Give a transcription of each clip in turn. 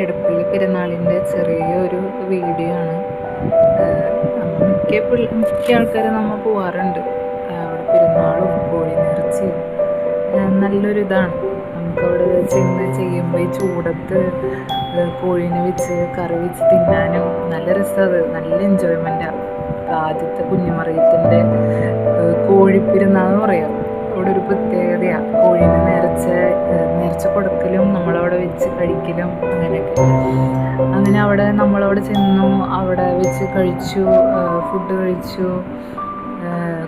എടപ്പള്ളി പെരുന്നാളിൻ്റെ ചെറിയൊരു വീഡിയോ ആണ്. മിക്ക ആൾക്കാരും നമ്മൾ പോവാറുണ്ട്. അവിടെ പെരുന്നാളും കോഴി നേർച്ചയും നല്ലൊരു ഇതാണ്. നമുക്കവിടെ ചെന്ന് ചെയ്യുമ്പോൾ ഈ ചൂടത്ത് കോഴീനെ വെച്ച് കറി വെച്ച് തിന്നാനും നല്ല രസമാണ്. നല്ല എൻജോയ്മെൻറ്റാണ്. ആദ്യത്തെ കുഞ്ഞുമറിയത്തിൻ്റെ കോഴിപ്പെരുന്നാൾ എന്ന് പറയാം. അവിടെ ഒരു പ്രത്യേകതയാണ്. കോഴീനെ നേർച്ച കൊടുക്കലും നമ്മളവിടെ വെച്ച് കഴിക്കലും അങ്ങനെയൊക്കെ. അങ്ങനെ നമ്മളവിടെ ചെന്നു, അവിടെ വെച്ച് കഴിച്ചു, ഫുഡ് കഴിച്ചു.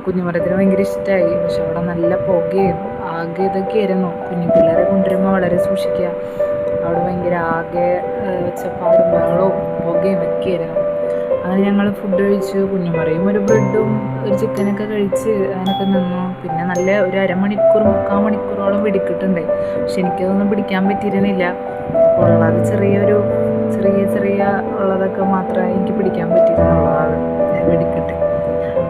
കുഞ്ഞുമരത്തിന് ഭയങ്കര ഇഷ്ടമായി. പക്ഷെ അവിടെ നല്ല പുകയും ആകെ ഇതൊക്കെയായിരുന്നു. കുഞ്ഞു പിള്ളേരെ കൊണ്ടുവരുമ്പോൾ വളരെ സൂക്ഷിക്കുക. അവിടെ ഭയങ്കര ആകെ ഒച്ചപ്പാടും ബഹളവും പുകയും ഒക്കെയായിരുന്നു. അങ്ങനെ ഞങ്ങൾ ഫുഡ് കഴിച്ചു. കുഞ്ഞുമറിയും ഒരു ബ്രെഡും ഒരു ചിക്കനൊക്കെ കഴിച്ച് അതിനൊക്കെ നിന്നു. പിന്നെ നല്ല ഒരു മുക്കാൽ മണിക്കൂറോളം വെടിക്കിട്ടുണ്ടായി. പക്ഷെ എനിക്കതൊന്നും പിടിക്കാൻ പറ്റിയിരുന്നില്ല. അപ്പോൾ ഉള്ളത് ചെറിയ ഉള്ളതൊക്കെ മാത്രമേ എനിക്ക് പിടിക്കാൻ പറ്റിയിരുന്നുള്ളൂ, വെടിക്കെട്ട്.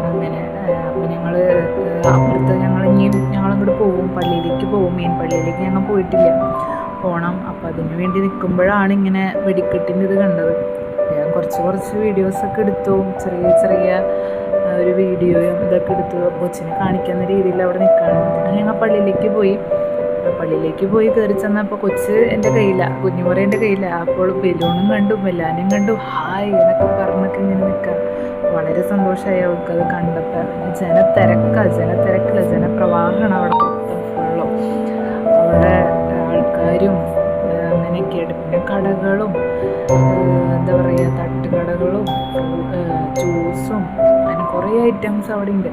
അങ്ങനെ അപ്പോൾ അപ്പുറത്ത് ഞങ്ങളങ്ങോട്ട് പോവും, പള്ളിയിലേക്ക് പോവും. മെയിൻ പള്ളിയിലേക്ക് ഞങ്ങൾ പോയിട്ടില്ല, പോകണം. അപ്പോൾ അതിന് വേണ്ടി നിൽക്കുമ്പോഴാണ് ഇങ്ങനെ വെടിക്കെട്ടിൻ്റെ ഇത് കണ്ടത്. ഞാൻ കുറച്ച് വീഡിയോസൊക്കെ എടുത്തു. ചെറിയ ഒരു വീഡിയോയും ഇതൊക്കെ എടുത്തു. കൊച്ചിനെ കാണിക്കുന്ന രീതിയിൽ അവിടെ നിൽക്കുകയാണ്. അങ്ങനെ ഞങ്ങൾ പള്ളിയിലേക്ക് പോയി കയറി ചെന്നപ്പോൾ കൊച്ച് എൻ്റെ കയ്യിലാണ്, കുഞ്ഞുമറി എൻ്റെ കയ്യിലാണ്. അപ്പോൾ ബലൂണും കണ്ടു, മെല്ലാനും കണ്ടു, ഹായ് എന്നൊക്കെ പറഞ്ഞൊക്കെ ഇങ്ങനെ നിൽക്കുക. വളരെ സന്തോഷമായി അവൾക്കത് കണ്ടപ്പോൾ. ജനപ്രവാഹമാണ് അവിടെ മൊത്തം ഫുള്ളും. അവിടെ ആൾക്കാരും അങ്ങനെയൊക്കെയായിട്ട്. പിന്നെ കടകളും, എന്താ പറയുക, തട്ടുകടകളും ജ്യൂസും അങ്ങനെ കുറേ ഐറ്റംസ് അവിടെ ഉണ്ട്.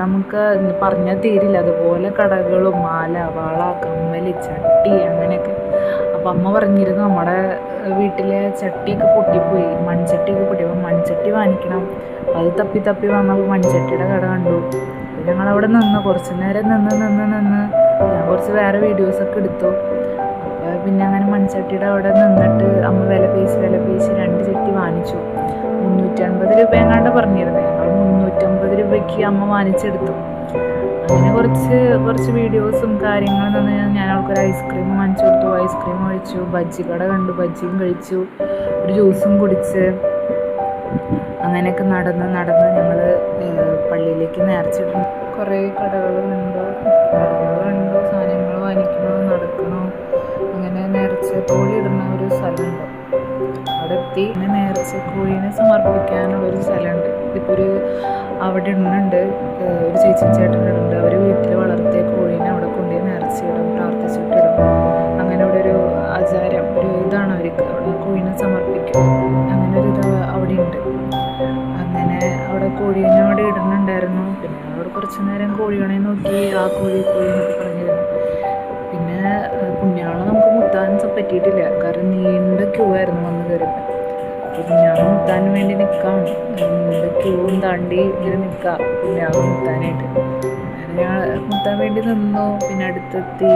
നമുക്ക് പറഞ്ഞാൽ തീരില്ല. അതുപോലെ കടകളും, മാല, വള, കമ്മല്, ചട്ടി അങ്ങനെയൊക്കെ. അപ്പം അമ്മ പറഞ്ഞിരുന്നു നമ്മുടെ വീട്ടിലെ ചട്ടിയൊക്കെ പൊട്ടിപ്പോയി, മൺചട്ടിയൊക്കെ പൊട്ടിയപ്പോൾ മൺചട്ടി വാങ്ങിക്കണം. അത് തപ്പി വന്നപ്പോൾ മൺചട്ടിയുടെ കട കണ്ടു. ഞങ്ങളവിടെ കുറച്ച് നേരം നിന്ന് ഞാൻ കുറച്ച് വേറെ വീഡിയോസൊക്കെ എടുത്തു. അപ്പോൾ പിന്നെ അങ്ങനെ മൺചട്ടിയുടെ അവിടെ നിന്നിട്ട് അമ്മ വില പേശി 2 ചട്ടി വാങ്ങിച്ചു. 350 രൂപ എങ്ങാണ്ട് പറഞ്ഞിരുന്നു. ഞങ്ങൾ 350 രൂപയ്ക്ക് അമ്മ വാങ്ങിച്ചെടുത്തു. അങ്ങനെ കുറച്ച് വീഡിയോസും കാര്യങ്ങളും തന്നെ. ഞാൻ അവൾക്കൊരു ഐസ്ക്രീം വാങ്ങിച്ചു കൊടുത്തു. ഐസ്ക്രീം കഴിച്ചു. ബജ്ജി കട കണ്ടു, ബജ്ജിയും കഴിച്ചു. ഒരു ജ്യൂസും കുടിച്ച് അങ്ങനെയൊക്കെ നടന്ന് ഞങ്ങൾ പള്ളിയിലേക്ക് നേർച്ചിട്ടു. കുറേ കടകൾ കണ്ടു, സാധനങ്ങൾ വാങ്ങിക്കണോ നടക്കണോ. അങ്ങനെ നേർച്ച കോഴി ഇടുന്ന ഒരു സ്ഥലമുണ്ട്. അവിടെ എത്തി. പിന്നെ നേർച്ച കോഴീനെ സമർപ്പിക്കാനുള്ളൊരു സ്ഥലമുണ്ട്. ഇപ്പോൾ അവിടെ ഇടുന്നുണ്ട്, ഒരു ചേട്ടനുണ്ട്. അവർ വീട്ടിൽ വളർത്തിയ കോഴീനെ അവിടെ കൊണ്ടുപോയി നേർച്ചയിടും, പ്രാർത്ഥിച്ചിട്ടിടും. അങ്ങനെ അവിടെ ഒരു ആചാരം, ഒരു ഇതാണ് അവർക്ക്. അവിടെ കോഴീനെ സമർപ്പിക്കും. അങ്ങനെ ഒരു ഇത് അവിടെ ഉണ്ട്. അങ്ങനെ അവിടെ കോഴീനെ അവിടെ ഇടുന്നുണ്ടായിരുന്നു. പിന്നെ അവിടെ കുറച്ച് നേരം കോഴികളെ നോക്കി, ആ കോഴി എന്നൊക്കെ പറഞ്ഞിരുന്നു. പിന്നെ പുണ്യാളെ നമുക്ക് മുത്താൻ പറ്റിയിട്ടില്ല, കാരണം നീണ്ട ക്യൂ ആയിരുന്നു വന്ന് കയറിയപ്പോൾ. അപ്പോൾ പുണ്യാളെ മുത്താൻ വേണ്ടി നിൽക്കാം, നീണ്ട ക്യൂവും താണ്ടി ഇങ്ങനെ നിൽക്കാം പുണ്യാളെ മുത്താനായിട്ട്. അങ്ങനെ ഞാൻ മുത്താൻ വേണ്ടി നിന്നു. പിന്നെ അടുത്തെത്തി,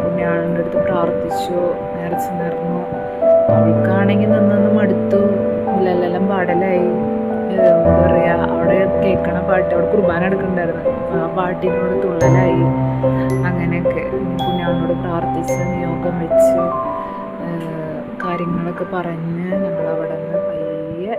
പുണ്യാളിൻ്റെ അടുത്ത് പ്രാർത്ഥിച്ചു, നേർന്നു. അവൾക്കാണെങ്കിൽ നിന്നൊന്നും മടുത്തു, എല്ലാം പാടലായി. എന്താ പറയുക, അവിടെ കേൾക്കണ പാട്ട്, അവിടെ കുർബാന എടുക്കണ്ടായിരുന്നു. ആ പാട്ടിനോട് തുള്ളലായി. അങ്ങനെയൊക്കെ പുണ്യാളിനോട് പ്രാർത്ഥിച്ച് നിയോഗം വെച്ച് കാര്യങ്ങളൊക്കെ പറഞ്ഞ് ഞങ്ങളവിടെ നിന്ന് പയ്യെ